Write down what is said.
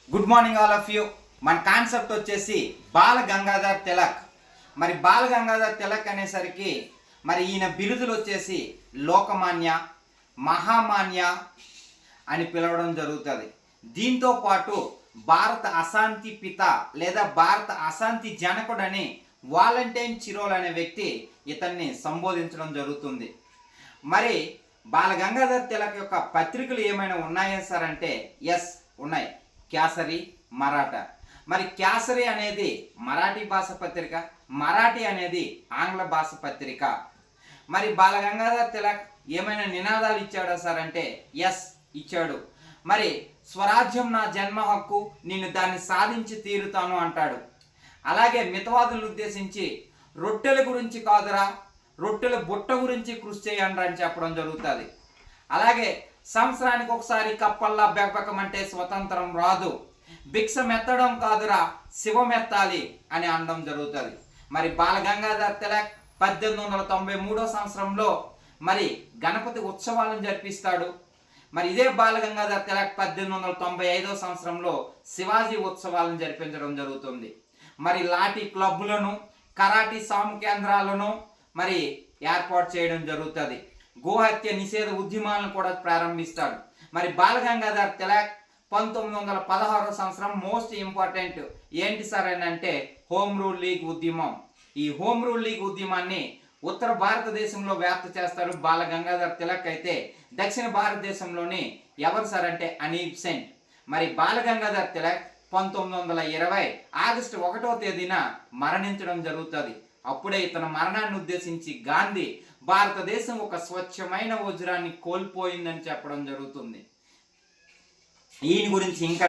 Good morning all of you. మన concept వచ్చేసి బాల గంగాధర్ తిలక్. మరి బాల గంగాధర్ తిలక్ అనేసరికి మరి ఈయన బిరుదులు వచ్చేసి లోకమాన్య, మహామాన్య అని పిలవడం జరుగుతుంది. దీంతో పాటు భారత అశాంతి పిత లేదా భారత అశాంతి జనకుడని వాలంటైన్ చిరోల్ అనే వ్యక్తి ఇతన్ని సంబోధించడం జరుగుతుంది. మరి బాల గంగాధర్ తిలక్ యొక్క పత్రికలు ఏమైనా ఉన్నాయా సార్ అంటే ఎస్ ఉన్నాయి. కేసరి, మరాఠా. మరి కేసరి అనేది మరాఠీ భాష పత్రిక, మరాఠీ అనేది ఆంగ్ల భాష పత్రిక. మరి బాల గంగాధర్ తిలక్ ఏమైనా నినాదాలు ఇచ్చాడా సార్ అంటే ఎస్ ఇచ్చాడు. మరి స్వరాజ్యం నా జన్మ హక్కు, నేను దాన్ని సాధించి తీరుతాను అంటాడు. అలాగే మితవాదులను ఉద్దేశించి రొట్టెల గురించి కాదురా, రొట్టెల బుట్ట గురించి కృషి చేయండి అని చెప్పడం జరుగుతుంది. అలాగే సంవత్సరానికి ఒకసారి కప్పల్లా బెకబెకమంటే స్వతంత్రం రాదు, భిక్ష మెత్తడం కాదురా శివమెత్తాలి అని అనడం జరుగుతుంది. మరి బాల గంగాధర్ తిలక్ 1893 సంవత్సరంలో మరి గణపతి ఉత్సవాలను జరిపిస్తాడు. మరి ఇదే బాల గంగాధర్ తిలక్ 1895 సంవత్సరంలో శివాజీ ఉత్సవాలను జరిపించడం జరుగుతుంది. మరి లాఠీ క్లబ్బులను, కరాటీ సాము కేంద్రాలను మరి ఏర్పాటు చేయడం జరుగుతుంది. గోహత్య నిషేధ ఉద్యమాలను కూడా ప్రారంభిస్తాడు. మరి బాల గంగాధర్ తిలక్ 1916 సంవత్సరం మోస్ట్ ఇంపార్టెంట్ ఏంటి సార్ అని అంటే హోమ్ రూల్ లీగ్ ఉద్యమం. ఈ హోమ్ రూల్ లీగ్ ఉద్యమాన్ని ఉత్తర భారతదేశంలో వ్యాప్తి చేస్తారు బాల గంగాధర్ తిలక్. అయితే దక్షిణ భారతదేశంలోని ఎవరు సార్ అంటే అనీబ్ సెంట్. మరి బాల గంగాధర్ తిలక్ 1920 ఆగస్టు 1వ తేదీన మరణించడం జరుగుతుంది. అప్పుడే ఇతని మరణాన్ని ఉద్దేశించి గాంధీ భారతదేశం ఒక స్వచ్ఛమైన వజ్రాన్ని కోల్పోయిందని చెప్పడం జరుగుతుంది. ఈయన గురించి ఇంకా